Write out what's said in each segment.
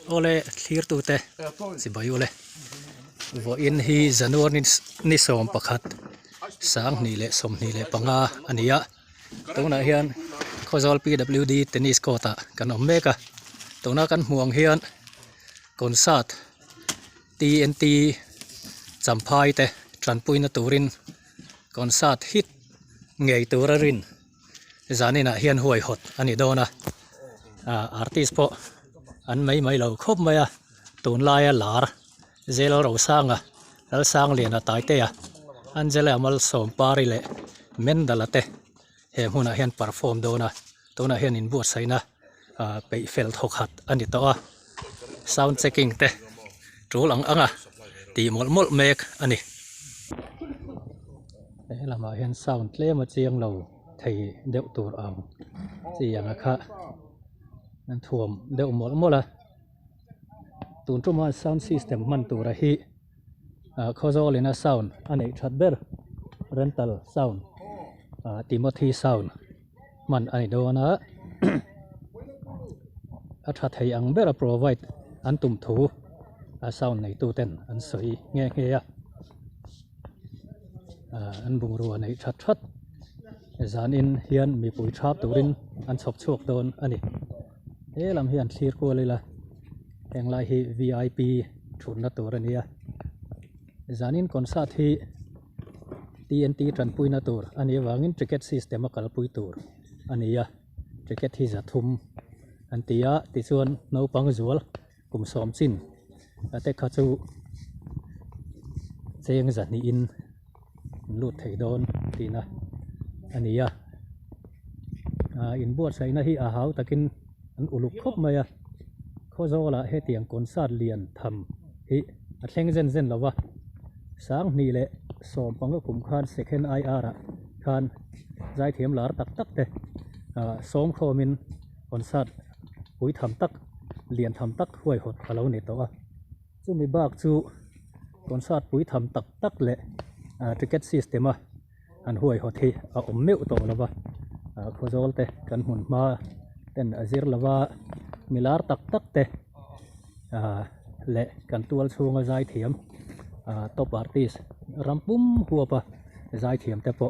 ole clear tu te si bai ole vo in hi januar ni som pakhat sang ni le som ni le panga ania tuna hian khozol pwd tennis court kan ommeka tuna kan muang hian concert tnt champhai te tranpuina turin concert hit ngei turarin zanina hian huai hot ani dona artist po an mai lo khop maya tun laia lar zelo ro sanga al sang lian atai te anjele amal som pari le mendalate he huna hian perform dona tuna hian in buat saina pe fel thok hat ani to sound checking te trulang anga ti mol mek ani lama hian sound tle ma chiang lo thei deuh tur ang chi yang kha nan thuam deuh mol tun tuma sound system man tur hi khozol ina sound ani thatber rental sound timothy sound man ani dona a that thei ang bera provide an tum thu a sound nei tu ten an soi nge ya an bung ruwa nei that zan in hian mi pui thap turin an chhop chuak don ani he lam hian thlir ko lila englai hi vip thunna tur ania zanin concert hi tnt tranpuina tur ani wangin ticket system a kalpui tur ania ticket hi zathum antia ti chuan no pang zual kum som chin ate kha chu cheng zani in lut thei don tina ania in buat saina hi a hau takin an uluk khop maya khozola he tiang concert lian tham hi a thleng zen lawa sang ni le som panga kum khan second ir khan zai thiam lar tak te som khomin concert pui tham tak lian tham tak huai hot alo ni to chu mi bak chu concert pui tham tak le ticket system an huai hot hi a ommeu to lawa khozol te kan hun ma ten azir lawa milar tak te le kan tual chunga zai thiam top artist rampum huapa zai thiam te po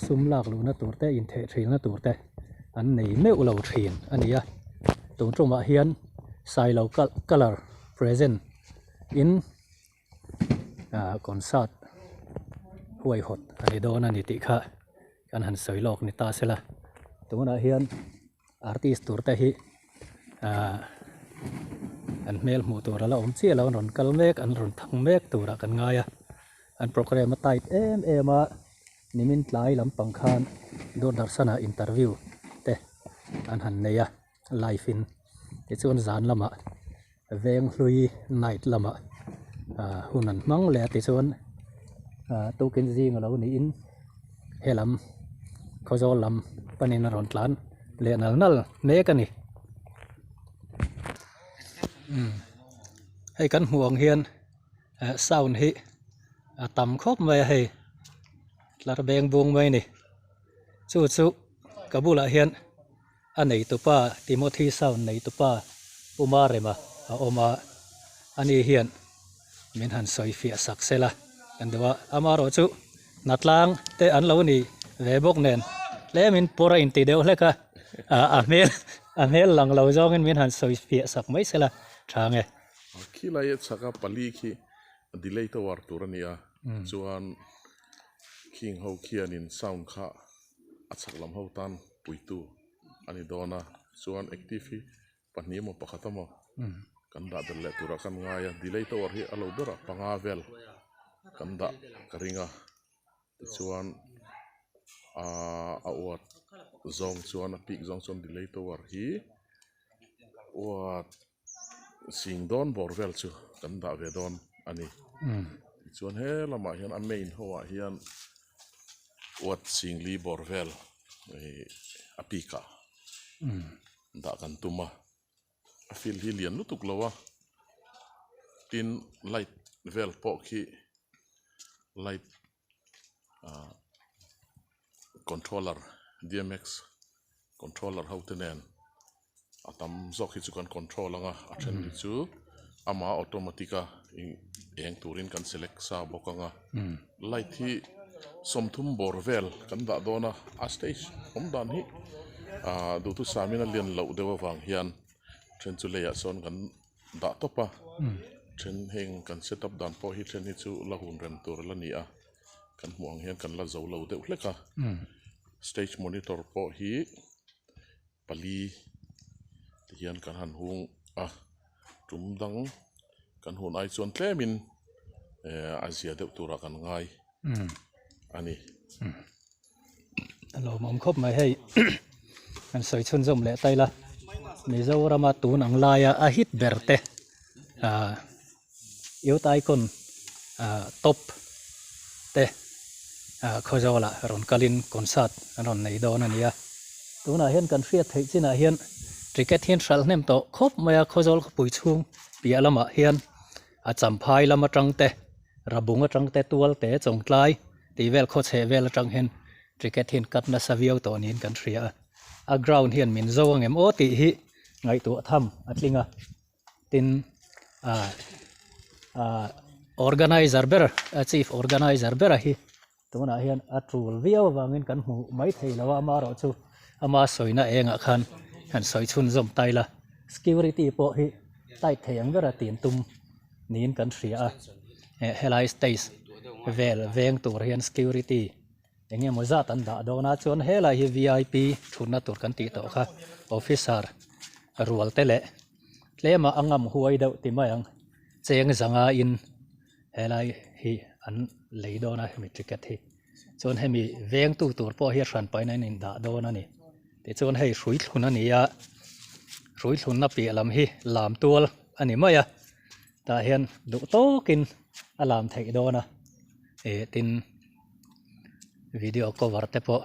sum lak lu na tur te in the thil na tur te an nei meu lo thin ania tung tuma hian sai lo color present in concert huai hot ani don ani ti kha kan han soi lok ni ta sela tuna hian artist tur te hi an mel mu tur ala om chi ala ron kal mek an ron thang mek tura kan ngaya an program type em nimin tlai lam pangkhan do darsana interview te an han neya live in ti chun zan lama veng hlui night lama hunan mang le ti chun token jing alo ni in helam khozol lam panin ron tlan le nal ne kani hay kan huang hian sound hi tam khop mai hay lar beng bung mai ni chu kabula hian anei tu pa timothy sound nei tu pa uma rema oma ani hian min han soi fi saksela kandawa amaro chu natlang te an lo ni ve bok nen le min pora in ti deu leka a mel lang lo jong in min han soi fi sak mai sela thange khi lai chaka pali khi delay to war turania chuan king ho khian in sound kha achak lam ho tan puitu ani dona chuan active hi pahni mo pakhatamo kan da bel le tura kan ngaya delay to war hi alo bera panga vel kan da karinga chuan a wat zong chuan a peak zong chuan delay to war hi wat sing don borvel chu kan da ve don ani chuan he lama hian a main hoa hian wat sing li borvel a pika da kan tuma a fil hi lian lutuk lowa tin light vel po khi light controller dmx controller how to nen atam zok hi chu kan control anga a then hi chu ama automatica eng turin kan select sa bokanga light hi somthum borvel kan da dona a stage om dan hi du tu samina lian lo dewa wang hian then chu leya son kan da topa then heng kan set up dan po hi then hi chu la hun rem tur la ni a kan muang hian kan la zo lo de hleka stage monitor po hi pali hian kan han hung tum dang kan hun ai chuan tlemin azia de tura kan ngai ani lo mom khop mai hei an soi chun zom le tai la Mizoram tun ang laya a hit berte yếu tai kon top te khozola ron kalin concert ron nei don ania tuna hian kan hriat thei china hian cricket hian thral nem to khop maya khozol pui chung pia lama hian a champhai lama tangte rabunga tangte tual te chongtlai ti vel kho che vel tang hen cricket hian katna saviau to nin kan thria a ground hian min zo angem o ti hi ngai tu tham atlinga tin organizer ber chief organizer ber hi tuna hian atul viau wangin kan mu mai thei lawa ma ro chu ama soina enga khan han soi chun zom taila security po hi tai theyang vera tin tum nin kan thria helai stage vel veng tur hian security enge moza tan da dona chon helai hi vip thuna tur kan ti to kha officer rual tele tlema angam huai deuh ti mayang cheng zanga in helai hi an leidona hemi ticket hi chon hemi veng tu tur po hi ran paina in da dona ni ti chon hei hrui thlun ani ya hrui thlun na pi lam hi lam tual ani maya ta hian du tokin alam thei dona tin video cover te po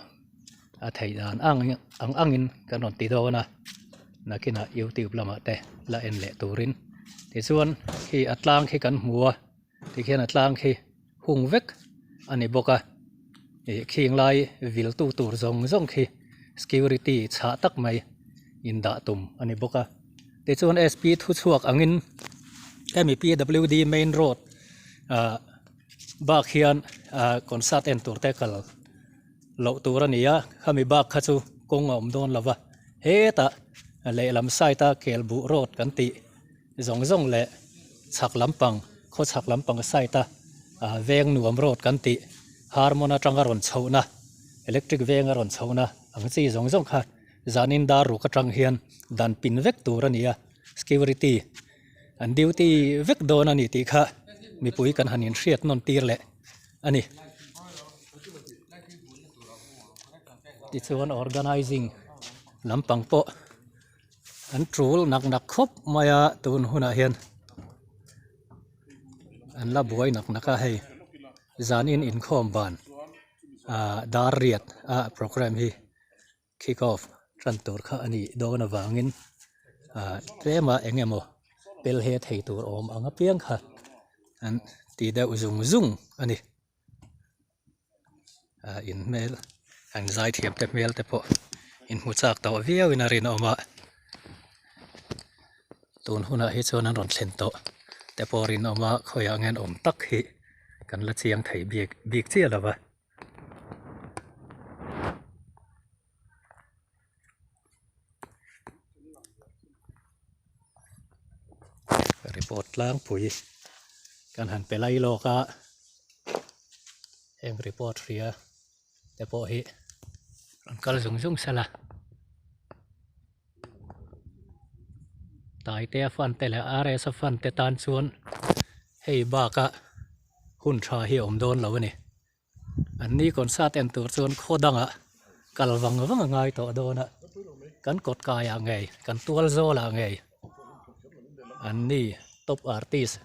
a thei dan angin kanon ti dona nakina youtube lama te la en le turin ti chuan hi atlang khi kan hmua ti khian atlang khi hung vek ani boka khing lai vil tu tur zong khi security cha tak mai in da tum ani boka ti chuan sp thu chuak angin MEPWD main road ba khian concert en tur te kal lo turania khami ba khachu kong om don lawa heta le lam sai ta kelbu road kan ti zong le chak lampang kho chak lampang sai ta veng nuam road kan ti harmona tanga ron chhouna electric veng ron chhouna ang chi zong kha zanin da ru ka tang hian dan pin vek turania security an duty vek don ani ti kha mi pui kan hanin hriat non tir le ani ti chuan organizing lampang po an trul nak khop maya tun huna hian an la buai nak hei zanin in khom ban dar riat program hi kick off tran tur kha ani dona wangin tema engemo pel he thei tur om anga piang kha an ti da zung ani in mail anxiety am te mail te po in hu chak to viau in arin oma tun huna hi chon an ron thlen to te porin oma khoya ngen om tak hi kan la chiang thei bik chia lawa report lang pui kan han pelai loka em report ria te po hi ron kal zung sala tai te fan te le are sa fan te tan chuan hei ba ka hun tha hi om don lo ni an ni kon sa ten tur chuan khodanga kalwang ngai to dona kan kot ka ya ngai kan tual zo la ngai an ni top artist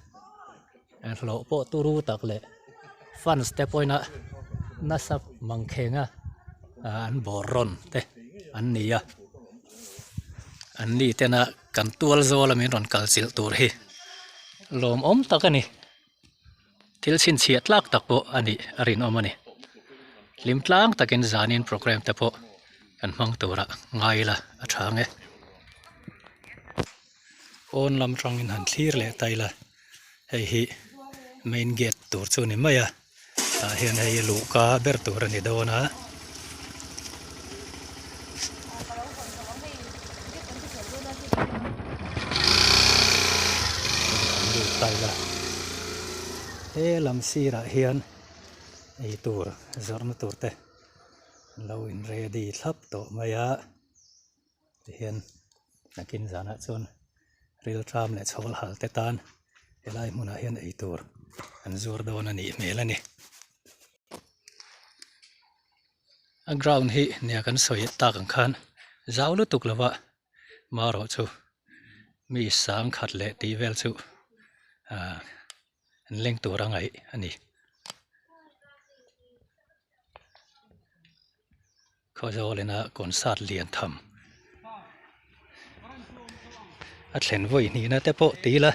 an lo po turu tak le fans te poina nasak mangkhenga an boron te an nia an ni tena kan tual zo la min ron kal sil tur hi lom om takani til sin chiat lak tak po ani arin omani lim tlang takin zanin program te po kan mang tura ngaila athange on lam rang in han thlir le tai la hei hi main gate tur chu ni mai a hian hei lu ka ber tur ani dona lu tai la he lam sira hian ei tur zorna tur te lo in ready thlap to mai a hian nakin zana chun ril tram le chhol hal te tan helai hmuna hian ei tur an zur don ani hmel ani a ground hi nia kan soi tak ang khan zau lu tuk lawa maro chu mi sang khat le ti vel chu an leng tur angai ani khozolena konsat lian tham a thlen voi ni na te po ti la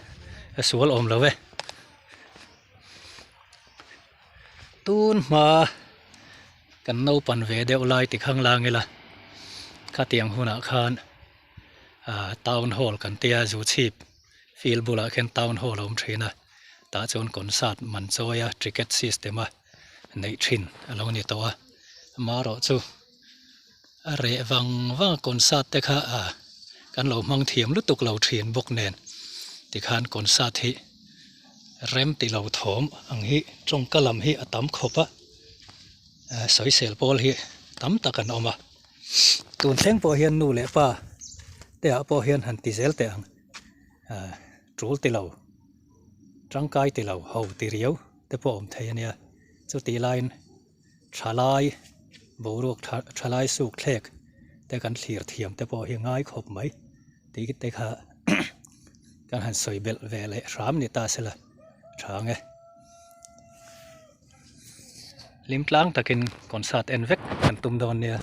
a sual om lo ve tun ma kan no pan ve deuh lai ti khang langela khatiang huna khan town hall kan tia zu chip field bula khen town hall om thina ta chon concert man choya cricket system a nei thin along ni to a maro chu a re wang concert te kha kan lo mang thiam lu tuk lo thin bok nen ti khan concert hi rem ti lo thom ang hi trong kalam hi atam khopa soi sel pol hi tam takan oma tun thleng po hian nu le pa te a po hian han ti zel te ang trul ti lo tangkai ti lo ho ti riau te po om thei ania chu ti line thalai borok thalai suk thlek te kan thlir thiam te po hi ngai khop mai ti te kha kan han soi bel ve le ram ni ta sela thange lim tlang takin concert en vek kan tum don nia